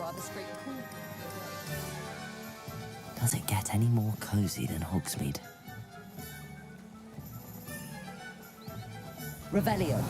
rather straightforward. Does it get any more cozy than Hogsmeade? Revelio.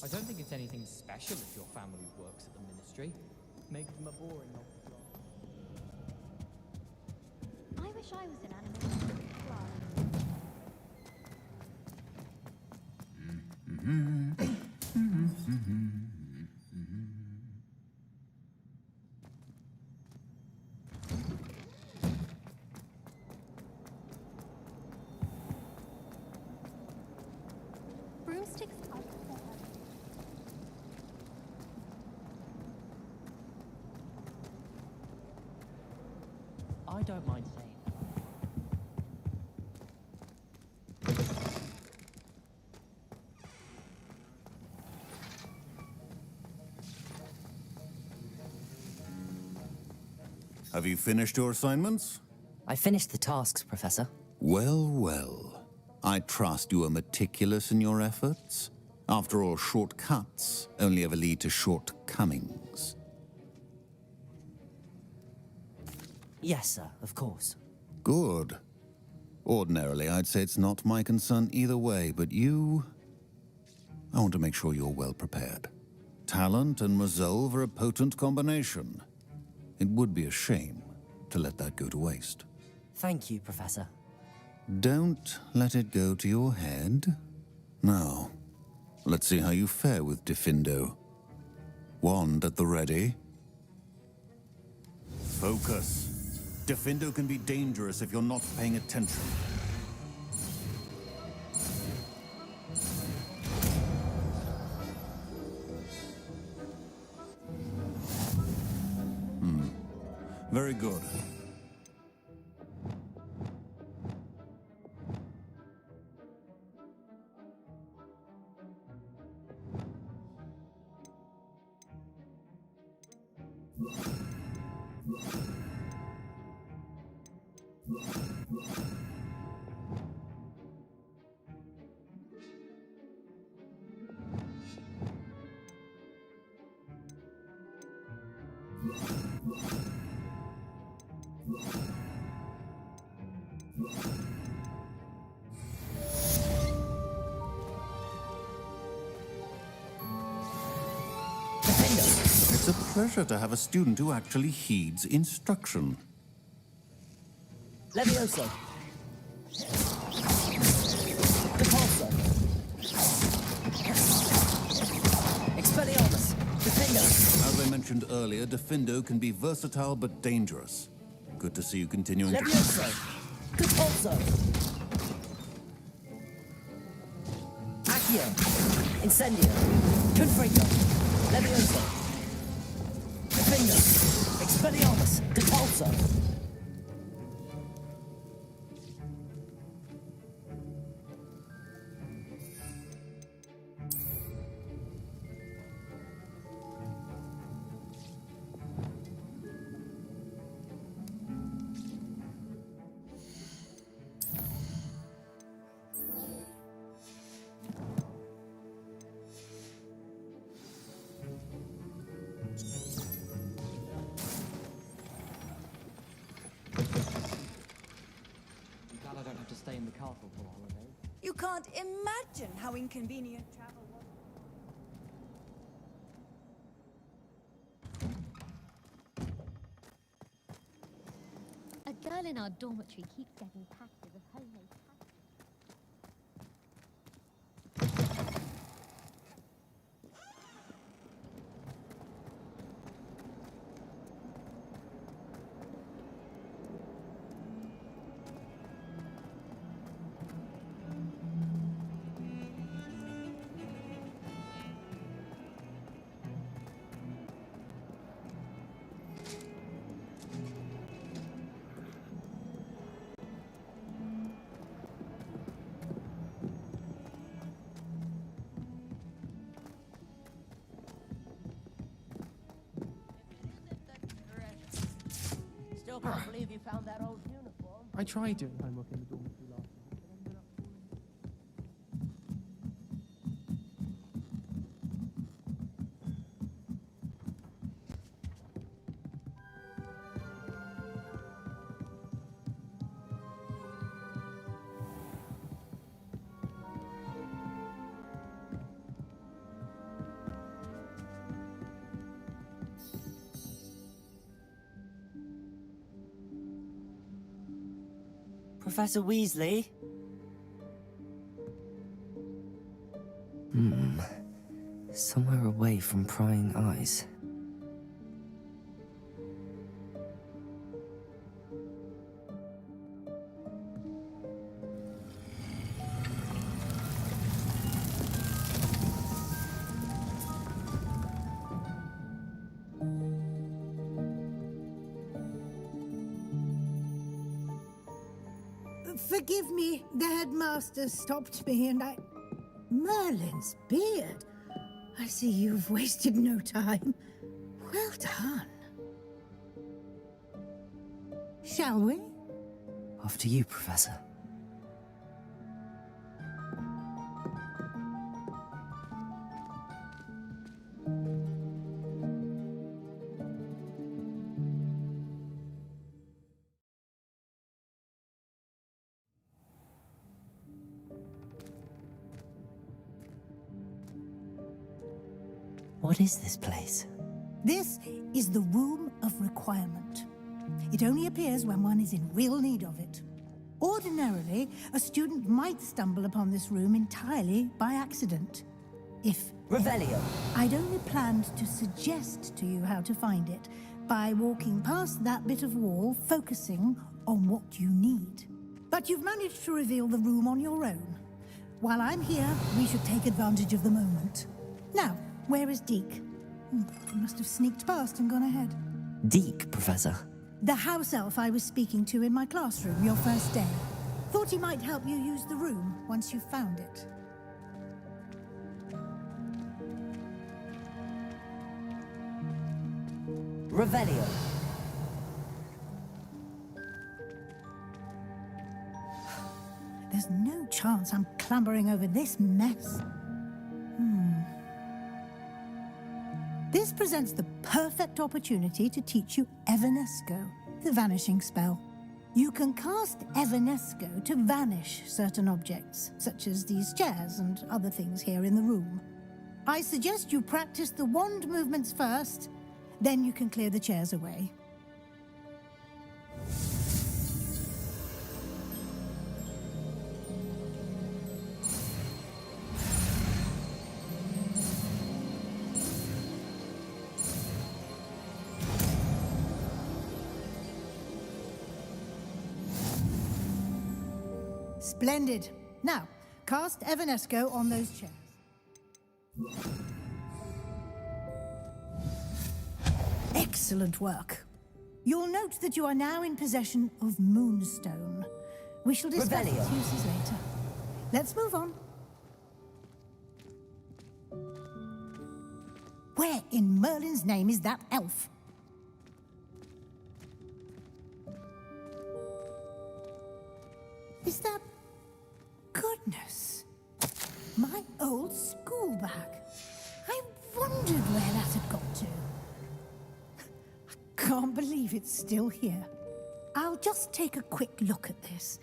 I don't think it's anything special if your family works at the ministry. Makes them a boring old job. I wish I was an animated broomsticks are I don't mind saying. Have you finished your assignments? I finished the tasks, Professor. Well, well. I trust you are meticulous in your efforts. After all, shortcuts only ever lead to shortcomings. Yes, sir, of course. Good. Ordinarily, I'd say it's not my concern either way, but you... I want to make sure you're well prepared. Talent and resolve are a potent combination. It would be a shame to let that go to waste. Thank you, Professor. Don't let it go to your head. Now, let's see how you fare with Diffindo. Wand at the ready. Focus. Diffindo can be dangerous if you're not paying attention. Very good. It's a pleasure to have a student who actually heeds instruction. Levioso. Repulsor. Expelliarmus. Diffindo. As I mentioned earlier, Diffindo can be versatile but dangerous. Good to see you continuing to... Levioso. Repulsor. Accio. Incendio. Confringo. Levioso. Diffindo. Expelliarmus. Repulsor. In the castle for the holidays. You can't imagine how inconvenient travel was. girl in our dormitory keeps getting packages of homemade packages. Still can't believe you found that old uniform. I tried doing homework in the dormitory last week, but ended up Professor Weasley? Somewhere away from prying eyes. Forgive me, the headmaster stopped me and I... Merlin's beard. I see you've wasted no time. Well done. Shall we? After you, Professor. What is this place? This is the Room of Requirement. It only appears when one is in real need of it. Ordinarily, a student might stumble upon this room entirely by accident. If Revelio. I'd only planned to suggest to you how to find it by walking past that bit of wall, focusing on what you need. But you've managed to reveal the room on your own. While I'm here, we should take advantage of the moment. Now, where is Deke? He must have sneaked past and gone ahead. Deke, Professor. The house elf I was speaking to in my classroom your first day. Thought he might help you use the room once you found it. Revelio. There's no chance I'm clambering over this mess. This presents the perfect opportunity to teach you Evanesco, the vanishing spell. You can cast Evanesco to vanish certain objects, such as these chairs and other things here in the room. I suggest you practice the wand movements first, then you can clear the chairs away. Splendid. Now, cast Evanesco on those chairs. Excellent work. You'll note that you are now in possession of Moonstone. We shall discuss its Revelio. uses later. Let's move on. Where in Merlin's name is that elf? Is that... Goodness. My old school bag. I wondered where that had got to. I can't believe it's still here. I'll just take a quick look at this.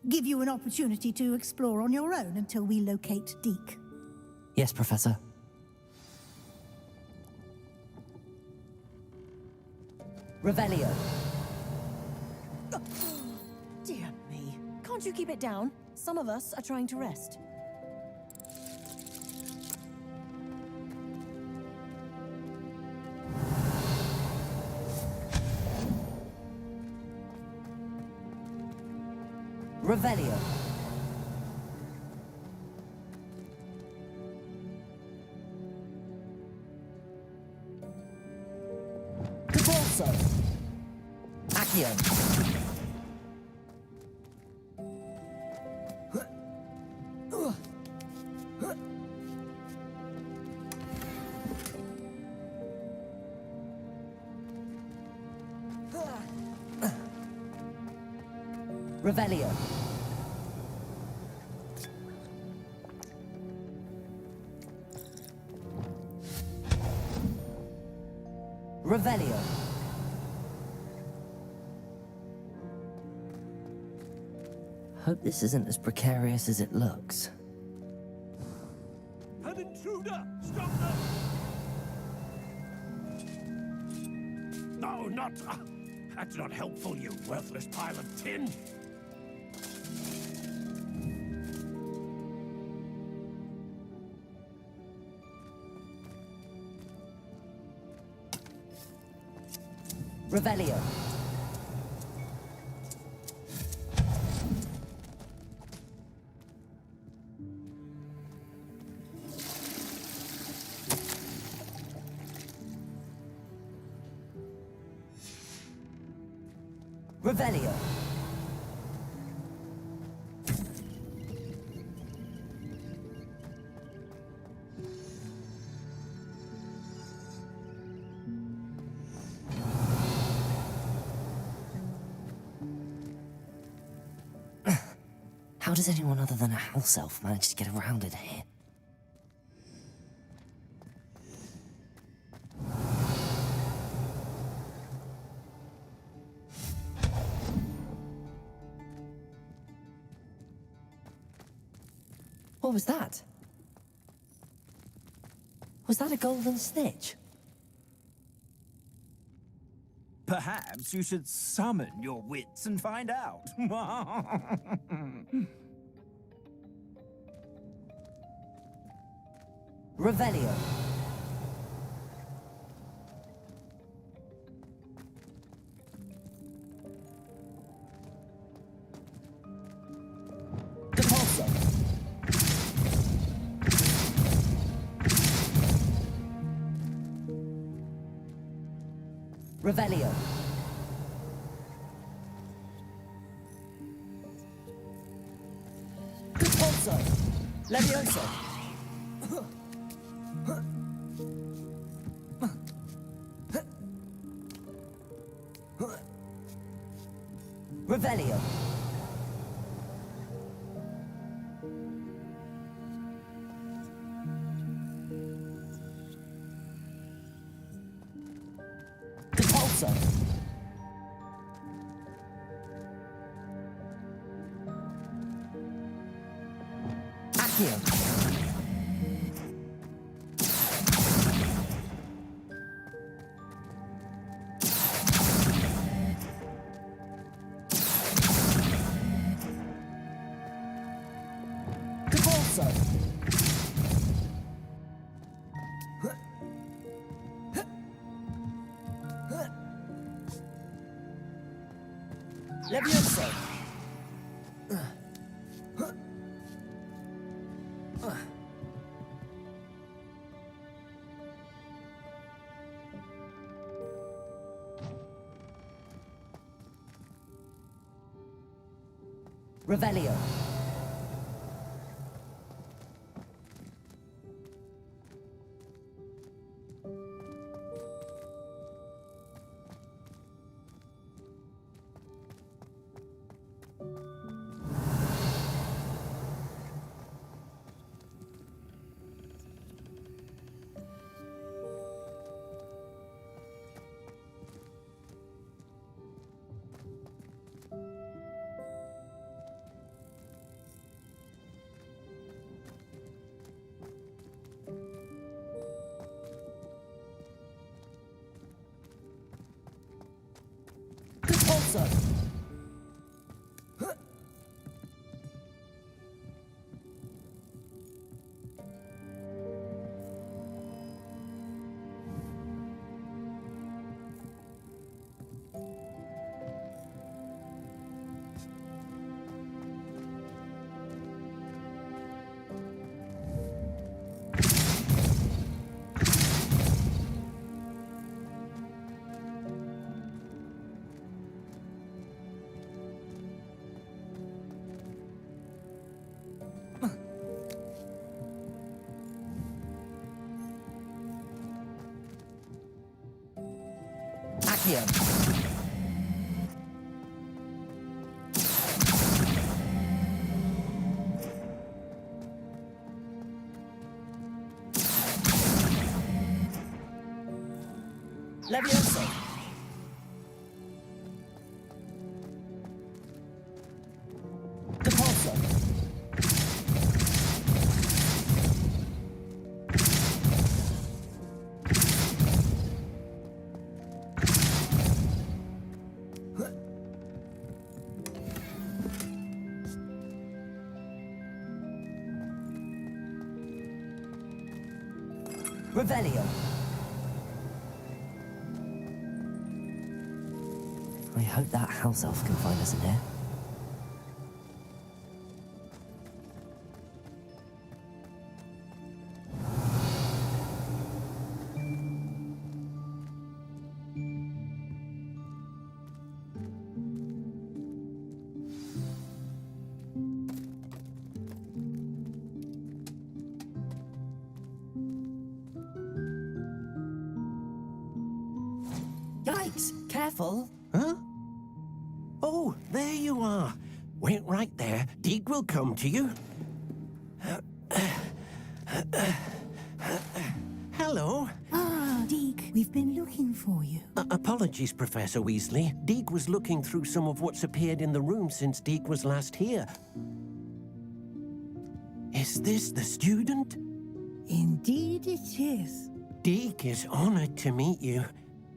Give you an opportunity to explore on your own until we locate Deke. Yes, Professor. Revelio. you keep it down? Some of us are trying to rest. Revelio. Cabalso. Accio. Revelio. Revelio. Hope this isn't as precarious as it looks. An intruder! Stop them! No, not... that's not helpful, you worthless pile of tin! Revelio. Revelio. How does anyone other than a house elf manage to get around in here? What was that? Was that a golden snitch? Perhaps you should summon your wits and find out. Revelio. Depulso. Revelio. Depulso. Levioso. Revelio. Depulso. Accio. Depulso. Levioso. Revelio. Depulso. Accio. Levioso. Depulso. Revelio. I hope that house elf can find us in here. Yikes! Careful. Huh? Oh, there you are. Wait right there. Deek will come to you. Hello. Ah, Deke, we've been looking for you. Apologies, Professor Weasley. Deek was looking through some of what's appeared in the room since Deek was last here. Is this the student? Indeed it is. Deek is honored to meet you.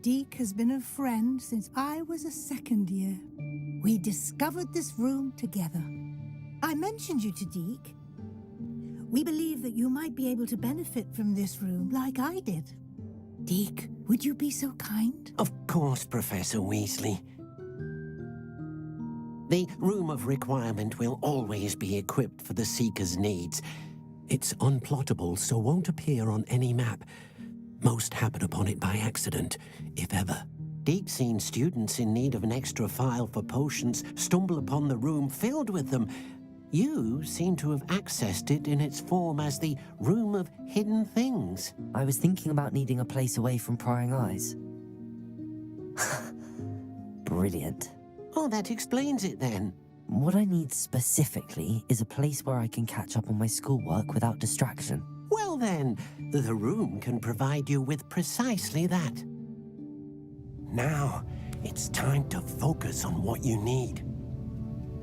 Deke has been a friend since I was a second year. We discovered this room together. I mentioned you to Deke. We believe that you might be able to benefit from this room like I did. Deke, would you be so kind? Of course, Professor Weasley. The Room of Requirement will always be equipped for the Seeker's needs. It's unplottable, so won't appear on any map. Most happen upon it by accident, if ever. Deke's seen students in need of an extra file for potions stumble upon the room filled with them. You seem to have accessed it in its form as the Room of Hidden Things. I was thinking about needing a place away from prying eyes. Brilliant. Oh, that explains it then. What I need specifically is a place where I can catch up on my schoolwork without distraction. Well then, the room can provide you with precisely that. Now, it's time to focus on what you need.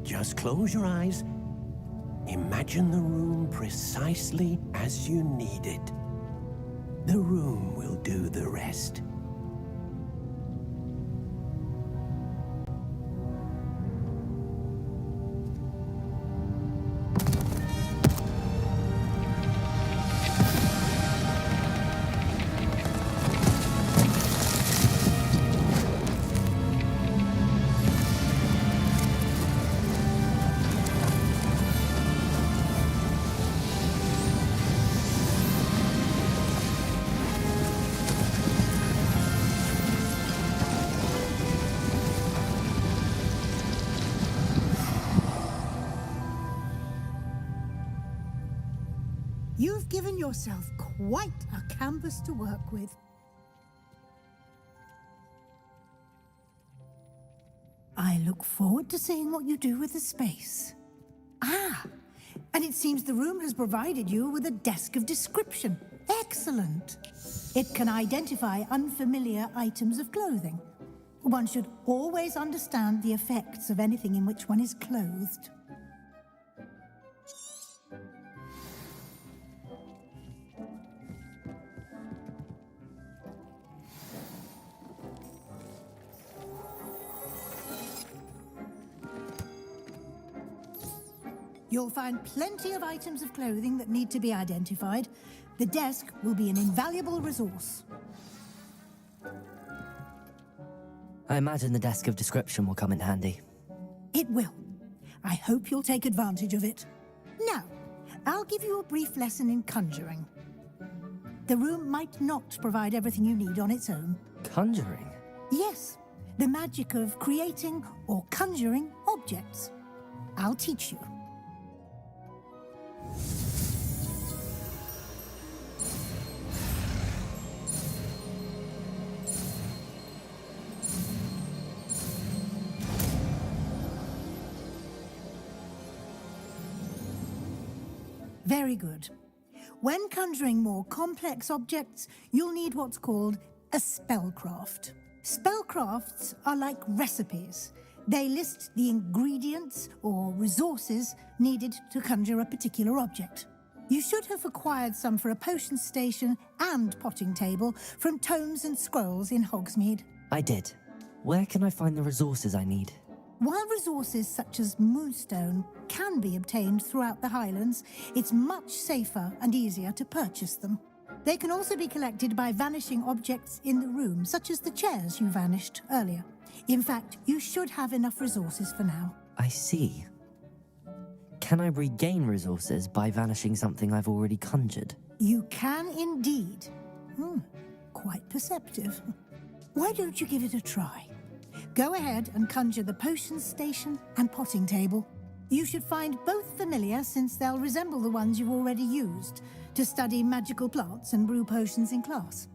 Just close your eyes. Imagine the room precisely as you need it. The room will do the rest. You've given yourself quite a canvas to work with. I look forward to seeing what you do with the space. Ah, and it seems the room has provided you with a desk of description. Excellent. It can identify unfamiliar items of clothing. One should always understand the effects of anything in which one is clothed. You'll find plenty of items of clothing that need to be identified. The desk will be an invaluable resource. I imagine the desk of description will come in handy. It will. I hope you'll take advantage of it. Now, I'll give you a brief lesson in conjuring. The room might not provide everything you need on its own. Conjuring? Yes, the magic of creating or conjuring objects. I'll teach you. Very good. When conjuring more complex objects, you'll need what's called a spellcraft. Spellcrafts are like recipes. They list the ingredients or resources needed to conjure a particular object. You should have acquired some for a potion station and potting table from tomes and scrolls in Hogsmeade. I did. Where can I find the resources I need? While resources such as moonstone can be obtained throughout the Highlands, it's much safer and easier to purchase them. They can also be collected by vanishing objects in the room, such as the chairs you vanished earlier. In fact, you should have enough resources for now. I see. Can I regain resources by vanishing something I've already conjured? You can indeed. Quite perceptive. Why don't you give it a try? Go ahead and conjure the potion station and potting table. You should find both familiar since they'll resemble the ones you've already used to study magical plants and brew potions in class.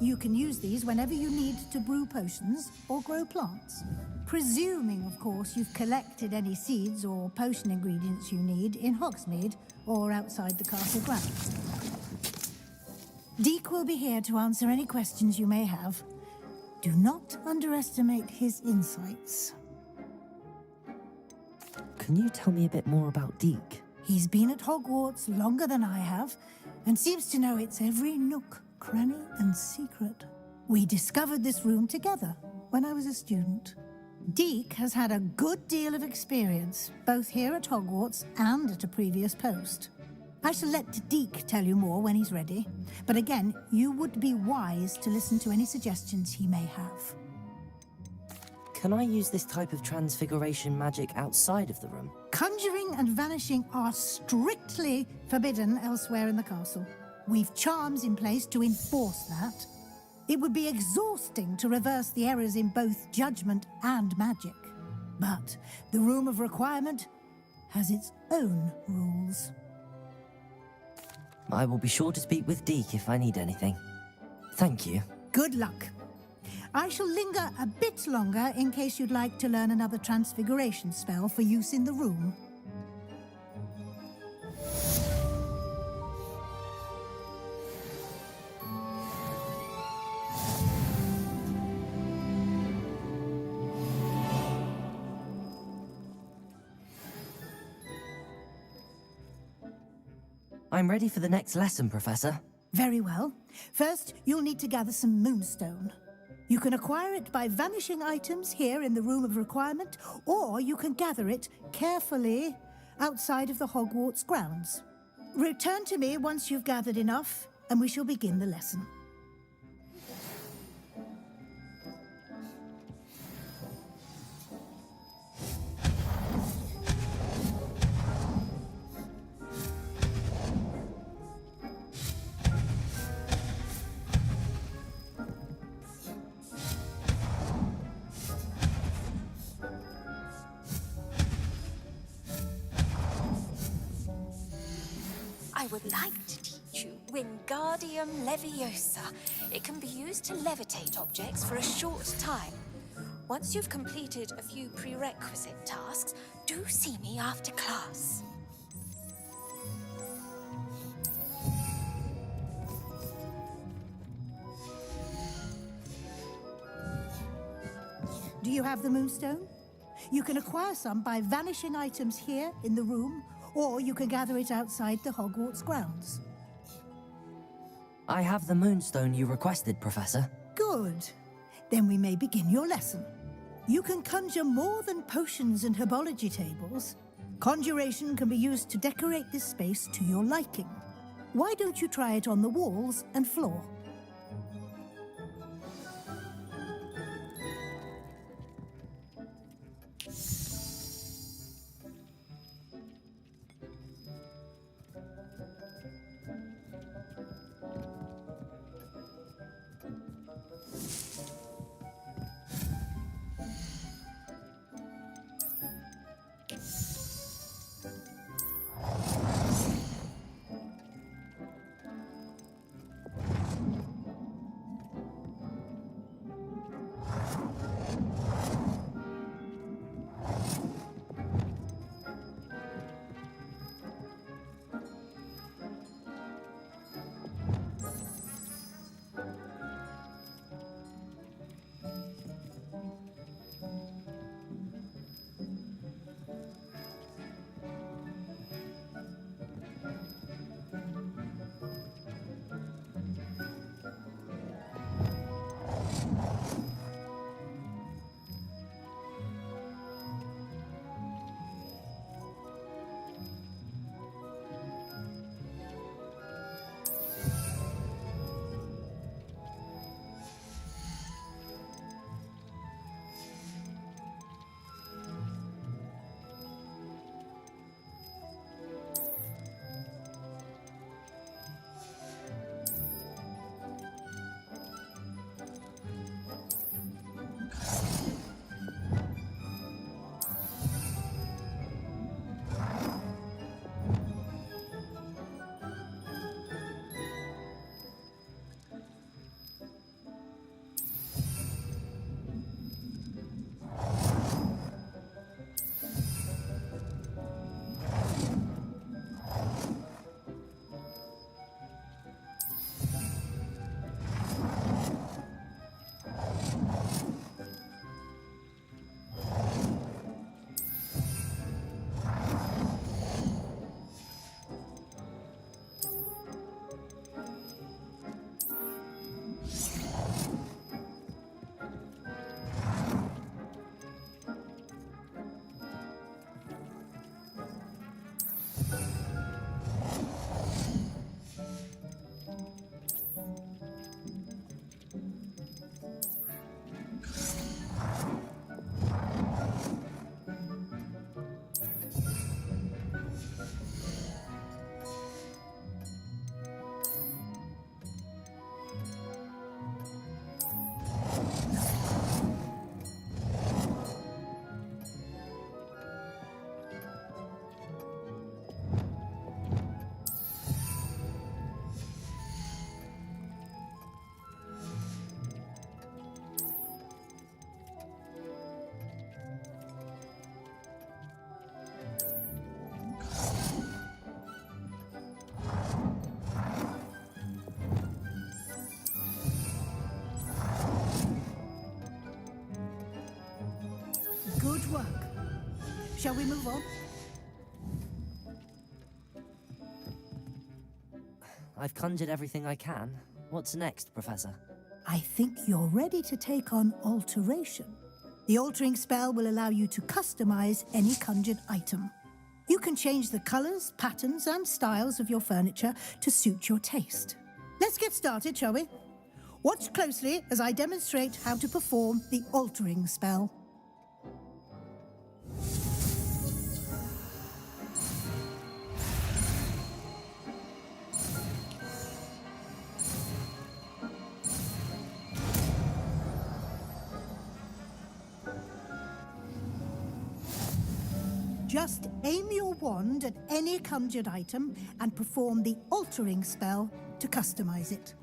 You can use these whenever you need to brew potions or grow plants. Presuming, of course, you've collected any seeds or potion ingredients you need in Hogsmeade or outside the castle grounds. Deek will be here to answer any questions you may have. Do not underestimate his insights. Can you tell me a bit more about Deek? He's been at Hogwarts longer than I have and seems to know its every nook, cranny, and secret. We discovered this room together when I was a student. Deek has had a good deal of experience, both here at Hogwarts and at a previous post. I shall let Deek tell you more when he's ready, but again, you would be wise to listen to any suggestions he may have. Can I use this type of transfiguration magic outside of the room? Conjuring and vanishing are strictly forbidden elsewhere in the castle. We've charms in place to enforce that. It would be exhausting to reverse the errors in both judgment and magic. But the Room of Requirement has its own rules. I will be sure to speak with Deek if I need anything. Thank you. Good luck. I shall linger a bit longer in case you'd like to learn another transfiguration spell for use in the room. I'm ready for the next lesson, Professor. Very well. First, you'll need to gather some moonstone. You can acquire it by vanishing items here in the Room of Requirement, or you can gather it carefully outside of the Hogwarts grounds. Return to me once you've gathered enough, and we shall begin the lesson. I would like to teach you Wingardium Leviosa. It can be used to levitate objects for a short time. Once you've completed a few prerequisite tasks, do see me after class. Do you have the moonstone? You can acquire some by vanishing items here in the room, or you can gather it outside the Hogwarts grounds. I have the moonstone you requested, Professor. Good. Then we may begin your lesson. You can conjure more than potions and herbology tables. Conjuration can be used to decorate this space to your liking. Why don't you try it on the walls and floor? Good work. Shall we move on? I've conjured everything I can. What's next, Professor? I think you're ready to take on alteration. The altering spell will allow you to customize any conjured item. You can change the colors, patterns, and styles of your furniture to suit your taste. Let's get started, shall we? Watch closely as I demonstrate how to perform the altering spell. Just aim your wand at any conjured item and perform the altering spell to customize it.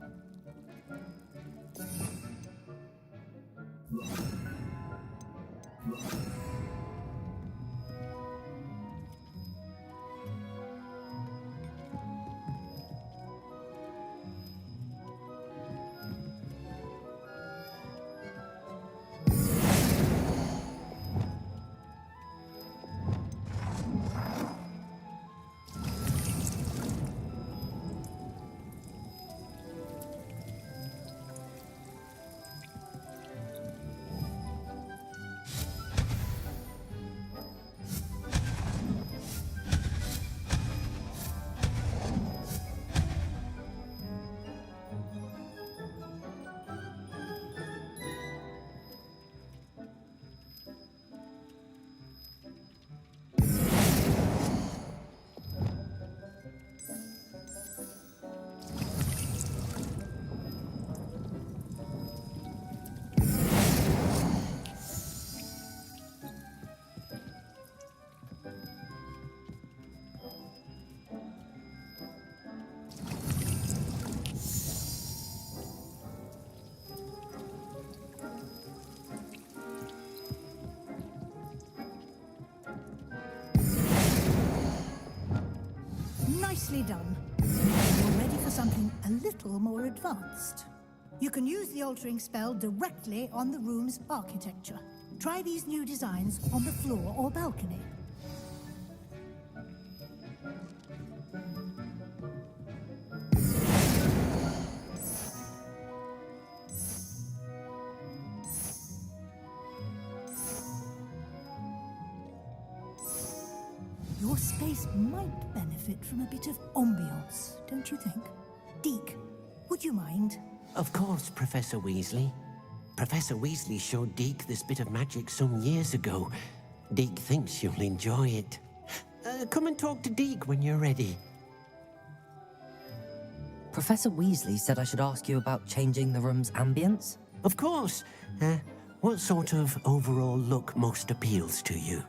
Nicely done. You're ready for something a little more advanced. You can use the altering spell directly on the room's architecture. Try these new designs on the floor or balcony. Your space might benefit from a bit of ambiance, don't you think? Deke, would you mind? Of course, Professor Weasley. Professor Weasley showed Deke this bit of magic some years ago. Deke thinks you'll enjoy it. Come and talk to Deke when you're ready. Professor Weasley said I should ask you about changing the room's ambience? Of course. What sort of overall look most appeals to you?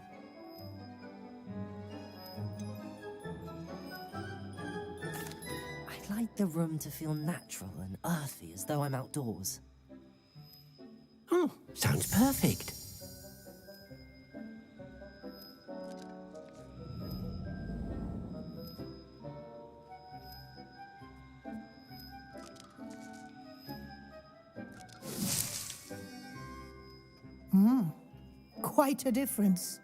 I'd like the room to feel natural and earthy, as though I'm outdoors. Oh, sounds perfect. Quite a difference.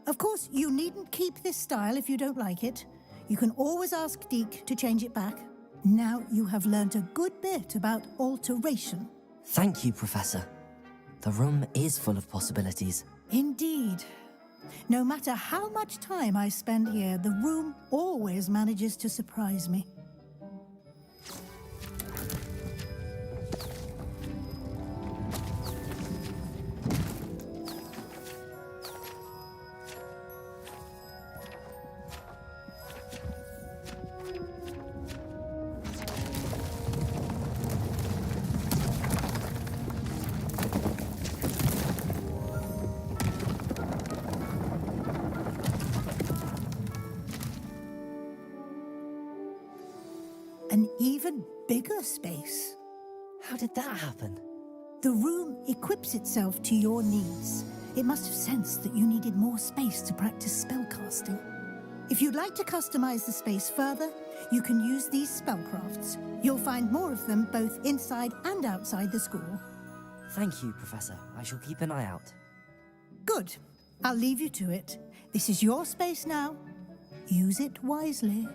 Of course, you needn't keep this style if you don't like it. You can always ask Deke to change it back. Now you have learnt a good bit about alteration. Thank you, Professor. The room is full of possibilities. Indeed. No matter how much time I spend here, the room always manages to surprise me. An even bigger space. How did that happen? The room equips itself to your needs. It must have sensed that you needed more space to practice spellcasting. If you'd like to customize the space further, you can use these spellcrafts. You'll find more of them both inside and outside the school. Thank you, Professor. I shall keep an eye out. Good. I'll leave you to it. This is your space now. Use it wisely.